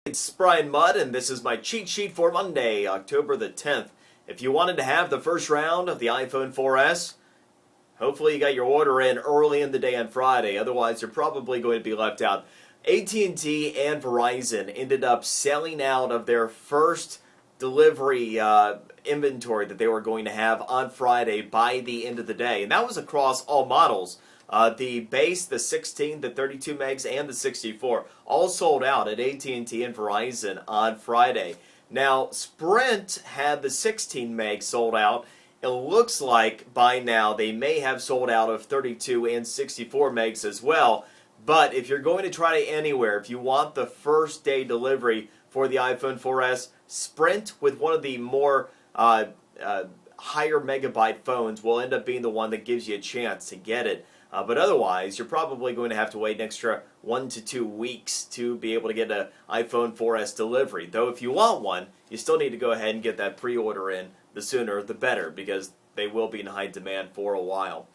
It's Brian Mudd, and this is my cheat sheet for Monday, October the 10th. If you wanted to have the first round of the iPhone 4S, hopefully you got your order in early in the day on Friday. Otherwise, you're probably going to be left out. AT&T and Verizon ended up selling out of their first delivery inventory that they were going to have on Friday by the end of the day. And that was across all models. The base, the 16, the 32 megs, and the 64 all sold out at AT&T and Verizon on Friday. Now, Sprint had the 16 meg sold out. It looks like by now they may have sold out of 32 and 64 megs as well. But if you're going to try anywhere, if you want the first day delivery for the iPhone 4S, Sprint with one of the more higher megabyte phones will end up being the one that gives you a chance to get it. But otherwise, you're probably going to have to wait an extra 1 to 2 weeks to be able to get an iPhone 4S delivery. Though if you want one, you still need to go ahead and get that pre-order in. The sooner, the better, because they will be in high demand for a while.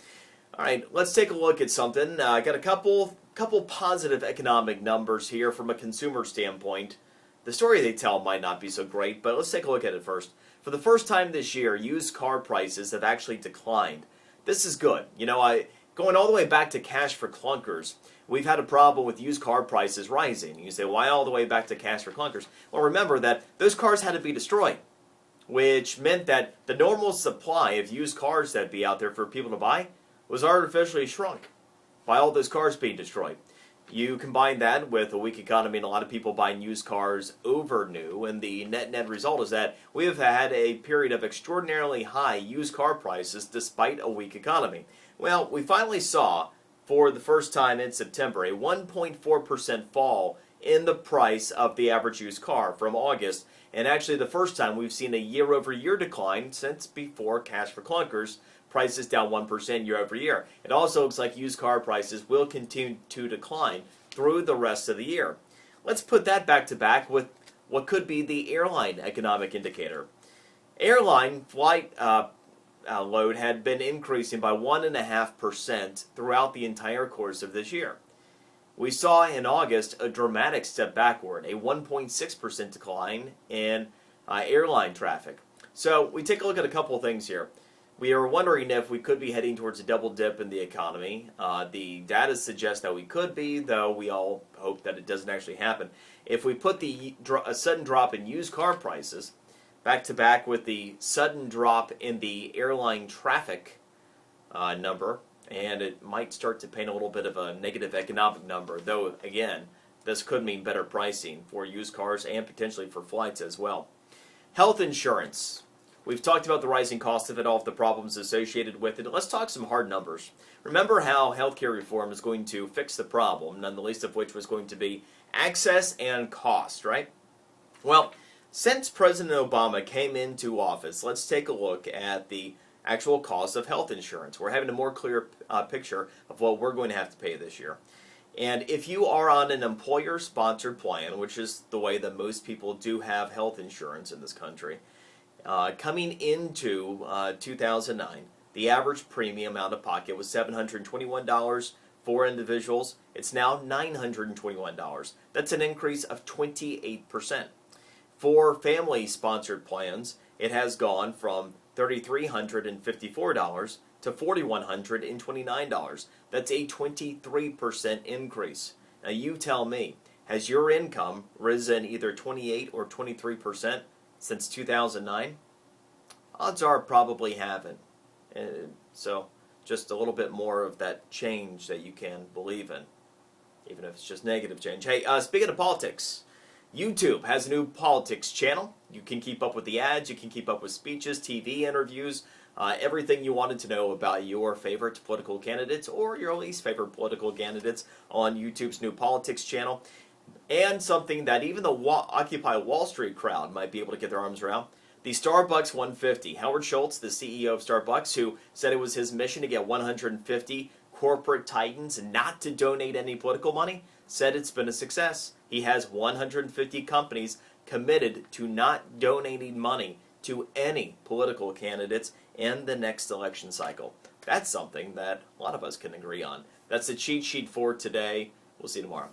All right, let's take a look at something. I got a couple positive economic numbers here from a consumer standpoint. The story they tell might not be so great, but let's take a look at it first. For the first time this year, used car prices have actually declined. This is good. You know, going all the way back to cash for clunkers, we've had a problem with used car prices rising. You say, why all the way back to cash for clunkers? Well, remember that those cars had to be destroyed, which meant that the normal supply of used cars that'd be out there for people to buy was artificially shrunk by all those cars being destroyed. You combine that with a weak economy and a lot of people buying used cars over new, and the net result is that we have had a period of extraordinarily high used car prices despite a weak economy. Well, we finally saw, for the first time in September, a 1.4% fall in the price of the average used car from August, and actually the first time we've seen a year-over-year decline since before cash for clunkers, prices down 1% year over year. It also looks like used car prices will continue to decline through the rest of the year. Let's put that back to back with what could be the airline economic indicator. Airline flight load had been increasing by 1.5% throughout the entire course of this year. We saw in August a dramatic step backward, a 1.6% decline in airline traffic. So we take a look at a couple of things here. We are wondering if we could be heading towards a double dip in the economy. The data suggests that we could be, though we all hope that it doesn't actually happen. If we put a sudden drop in used car prices back to back with the sudden drop in the airline traffic number, and it might start to paint a little bit of a negative economic number, though, again, this could mean better pricing for used cars and potentially for flights as well. Health insurance. We've talked about the rising cost of it, all of the problems associated with it. Let's talk some hard numbers. Remember how healthcare reform is going to fix the problem, none the least of which was going to be access and cost, right? Well, since President Obama came into office, let's take a look at the actual cost of health insurance. We're having a more clear picture of what we're going to have to pay this year. And if you are on an employer-sponsored plan, which is the way that most people do have health insurance in this country, coming into 2009, the average premium out of pocket was $721 for individuals. It's now $921. That's an increase of 28%. For family-sponsored plans, it has gone from $3,354 to $4,129. That's a 23% increase. Now you tell me, has your income risen either 28 or 23% since 2009? Odds are it probably haven't. So just a little bit more of that change that you can believe in, even if it's just negative change. Hey, speaking of politics, YouTube has a new politics channel. You can keep up with the ads, you can keep up with speeches, TV interviews, everything you wanted to know about your favorite political candidates or your least favorite political candidates on YouTube's new politics channel. And something that even the Occupy Wall Street crowd might be able to get their arms around. The Starbucks 150. Howard Schultz, the CEO of Starbucks, who said it was his mission to get 150 corporate titans not to donate any political money, said it's been a success. He has 150 companies committed to not donating money to any political candidates in the next election cycle. That's something that a lot of us can agree on. That's the cheat sheet for today. We'll see you tomorrow.